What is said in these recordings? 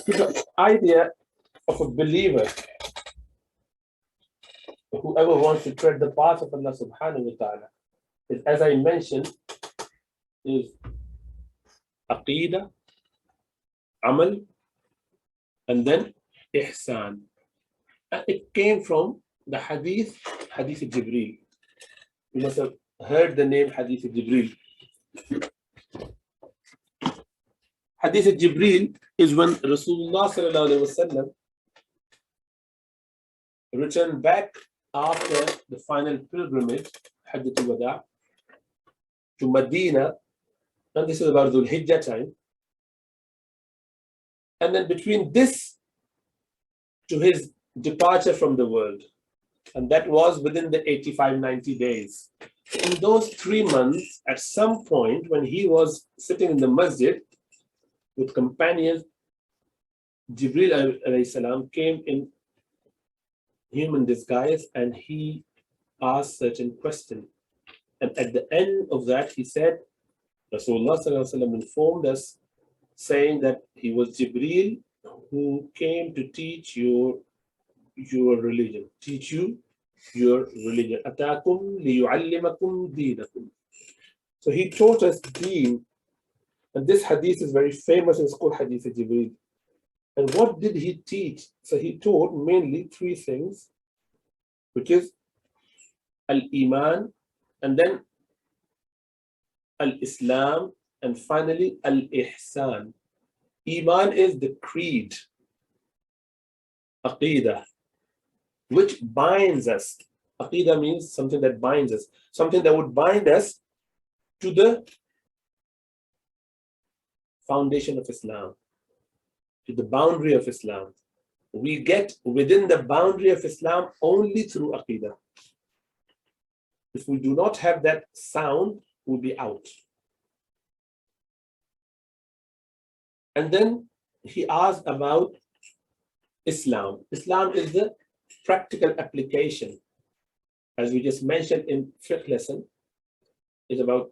So the idea of a believer, whoever wants to tread the path of Allah subhanahu wa ta'ala, is, as I mentioned, is aqidah, amal, and then ihsan. And it came from the hadith of Jibreel. You must have heard the name Hadith of Jibreel. Hadith of Jibreel is when Rasulullah sallallahu alaihi wasallam returned back after the final pilgrimage, Hajjatul Wada, to Medina, and this is about Dhul Hijjah time. And then between this to his departure from the world, and that was within the 85-90 days. In those 3 months, at some point when he was sitting in the masjid with companions, Jibreel alayhi salam came in human disguise and he asked certain questions. And at the end of that, he said, Rasulullah sallallahu alaihi wasallam informed us, saying that he was Jibreel who came to teach your religion, teach you your religion. Atakum liyuallimakum dinakum. So he taught us deen, and this hadith is very famous. It's called Hadith of Jibreel. And what did he teach? So he taught mainly 3 things, which is al-Iman, and then al-Islam, and finally al-Ihsan. Iman is the creed, aqidah, which binds us. Aqidah means something that binds us, something that would bind us to the foundation of Islam, to the boundary of Islam. We get within the boundary of Islam only through aqidah. If we do not have that sound, we'll be out. And then he asked about Islam. Islam is the practical application. As we just mentioned in fiqh lesson, is about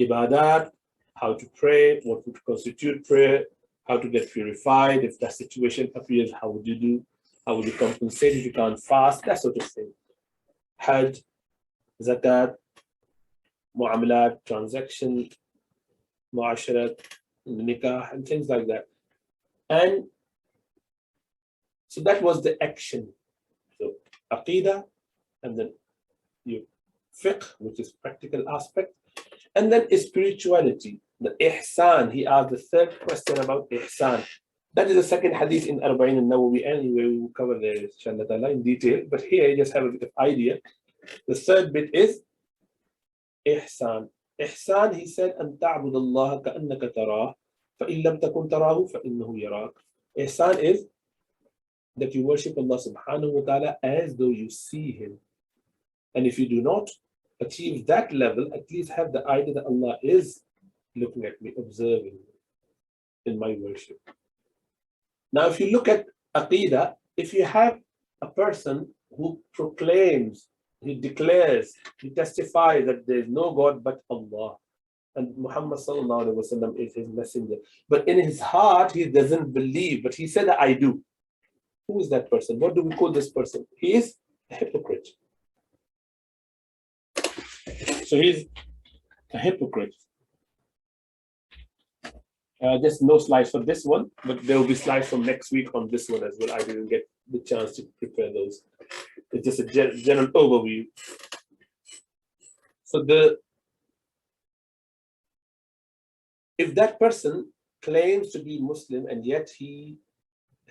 ibadat, how to pray, what would constitute prayer, how to get purified. If that situation appears, how would you do? How would you compensate if you can't fast? That sort of thing. Hajj, zakat, mu'amalat, transaction, mu'asharat, nikah, and things like that. And so that was the action. So aqidah, and then your fiqh, which is practical aspect, and then spirituality, the ihsan. He asked the 3rd question about ihsan. That is the 2nd hadith in Arba'in al-Nawawi. Anyway, we will cover there inshallah ta'ala in detail, but here you just have a bit of idea. The 3rd bit is ihsan. Ihsan, he said, أن تعبد الله كأنك تراه فإن لم تكن تراه فإنه يراك. Ihsan is that you worship Allah subhanahu wa ta'ala as though you see him. And if you do not achieve that level, at least have the idea that Allah is looking at me, observing me in my worship. Now, if you look at aqidah, if you have a person who proclaims, he declares, he testifies that there is no God but Allah, and Muhammad sallallahu alaihi wasallam is his messenger, but in his heart he doesn't believe, but he said I do. Who is that person? What do we call this person? He is a hypocrite. So he's a hypocrite. Just no slides for this one, but there will be slides from next week on this one as well. I didn't get the chance to prepare those. It's just a general overview. So if that person claims to be Muslim and yet he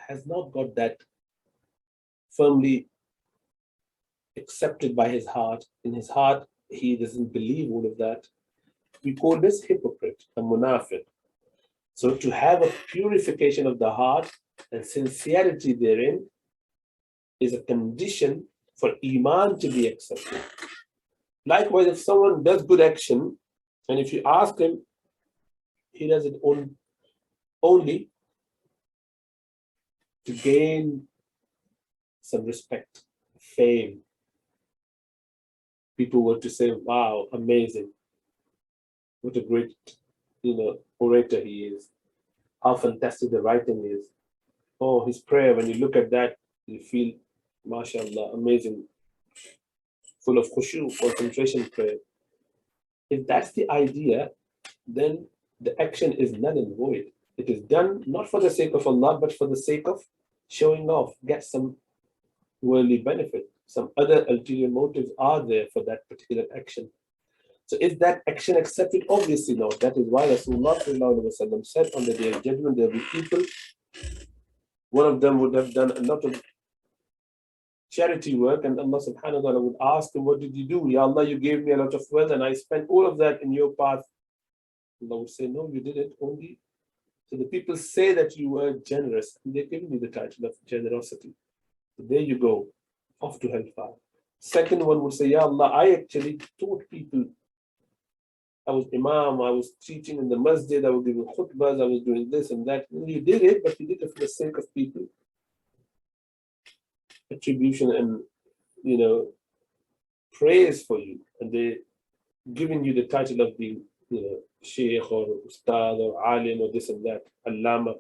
has not got that firmly accepted by his heart, in his heart he doesn't believe all of that, we call this hypocrite, a munafiq. So to have a purification of the heart and sincerity therein is a condition for Iman to be accepted. Likewise, if someone does good action, and if you ask him, he does it only to gain some respect, fame. People were to say, wow, amazing. What a great orator he is, how fantastic the writing is. Oh, his prayer, when you look at that, you feel, mashallah, amazing, full of khushu, concentration prayer. If that's the idea, then the action is null and void. It is done not for the sake of Allah, but for the sake of showing off, get some worldly benefit. Some other ulterior motives are there for that particular action. So is that action accepted? Obviously not. That is why Rasulullah said on the day of judgment, there will be people, one of them would have done a lot of charity work, and Allah subhanahu wa ta'ala would ask him, what did you do? Ya Allah, you gave me a lot of wealth and I spent all of that in your path. Allah would say, no, you did it only. So the people say that you were generous, and they're giving you the title of generosity. So there you go, off to hellfire. Second one would say, Ya Allah, I actually taught people. I was imam, I was teaching in the masjid, I was giving khutbahs, I was doing this and that. And you did it, but you did it for the sake of people. Attribution and praise for you, and they giving you the title of being sheikh or ustad or alim or this and that, allama.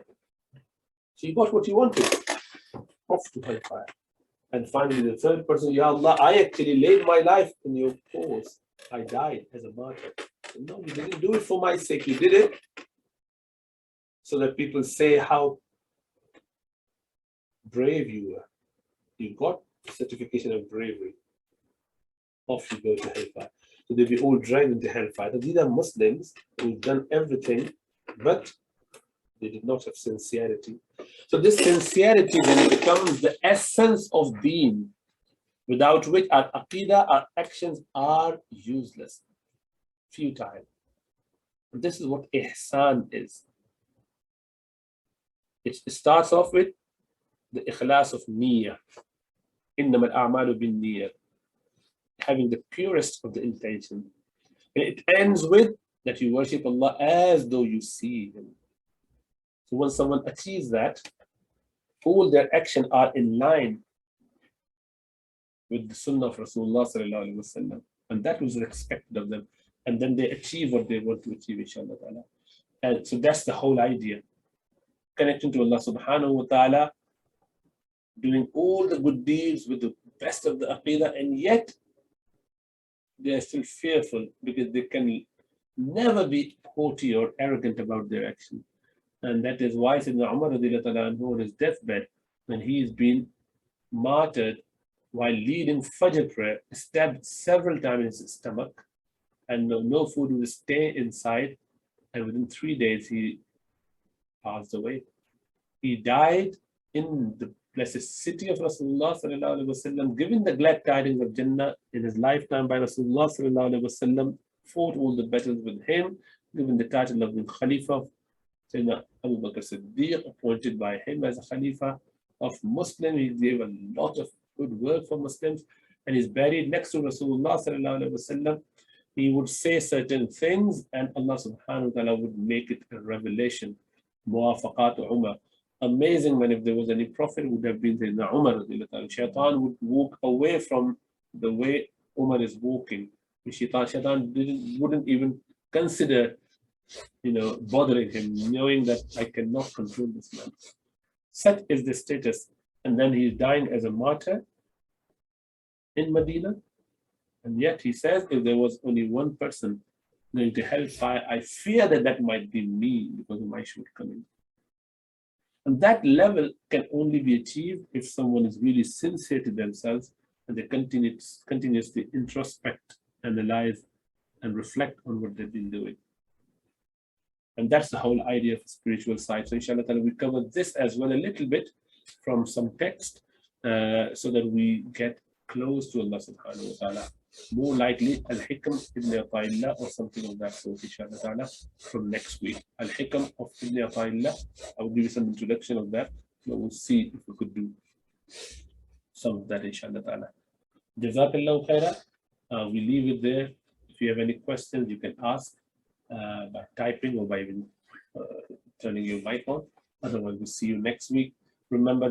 So you got what you wanted, off to hellfire. And finally the third person, Ya Allah, I actually laid my life in your cause. I died as a martyr. So no, you didn't do it for my sake, you did it so that people say how brave you were. You got certification of bravery. Off you go to hellfire. So they'll be all dragged into hellfire. So these are Muslims who've done everything, but they did not have sincerity. So this sincerity then becomes the essence of being, without which our aqidah, our actions are useless, futile. And this is what ihsan is. It starts off with the ikhlas of niyyah. إِنَّمَا الْأَعْمَالُ بِالنِّيَّةِ, having the purest of the intention. And it ends with that you worship Allah as though you see Him. So when someone achieves that, all their actions are in line with the sunnah of Rasulullah sallallahu alaihi wasallam, and that was expected of them. And then they achieve what they want to achieve, inshallah ta'ala. And so that's the whole idea. Connecting to Allah subhanahu wa ta'ala, doing all the good deeds with the best of the aqidah, and yet they are still fearful because they can never be haughty or arrogant about their action. And that is why Sayyidina Umar on his deathbed, when he is being martyred while leading Fajr prayer, stabbed several times in his stomach, and no food would stay inside, and within 3 days he passed away. He died in the blessed city of Rasulullah sallallahu alaihi wasallam, given the glad tidings of Jannah in his lifetime by Rasulullah sallallahu alaihi wasallam, fought all the battles with him, given the title of the Khalifa, Sayyidina Abu Bakr Siddiq, appointed by him as a Khalifa of Muslim. He gave a lot of good work for Muslims, and he's buried next to Rasulullah sallallahu alaihi wasallam. He would say certain things, and Allah subhanahu wa ta'ala would make it a revelation. Muwafaqat Umar. Amazing, man, if there was any prophet, it would have been Sayyidina Umar. Shaitan would walk away from the way Umar is walking. Shaitan wouldn't even consider, bothering him, knowing that I cannot control this man. Such is the status. And then he is dying as a martyr in Medina. And yet he says, if there was only one person going to hellfire, I fear that might be me because of my shortcomings. And that level can only be achieved if someone is really sincere to themselves and they continuously introspect, analyze, and reflect on what they've been doing. And that's the whole idea of spiritual side. So inshallah we cover this as well a little bit from some text so that we get close to Allah subhanahu wa ta'ala. More likely Al-Hikam Ibn Ata'illah or something of that sort, inshallah ta'ala, from next week. Al-Hikam of Ibn Ata'illah, I will give you some introduction of that. We'll see if we could do some of that, inshallah ta'ala. Jazakallahu khairah. We leave it there. If you have any questions, you can ask by typing or by even turning your mic on. Otherwise, we'll see you next week. Remember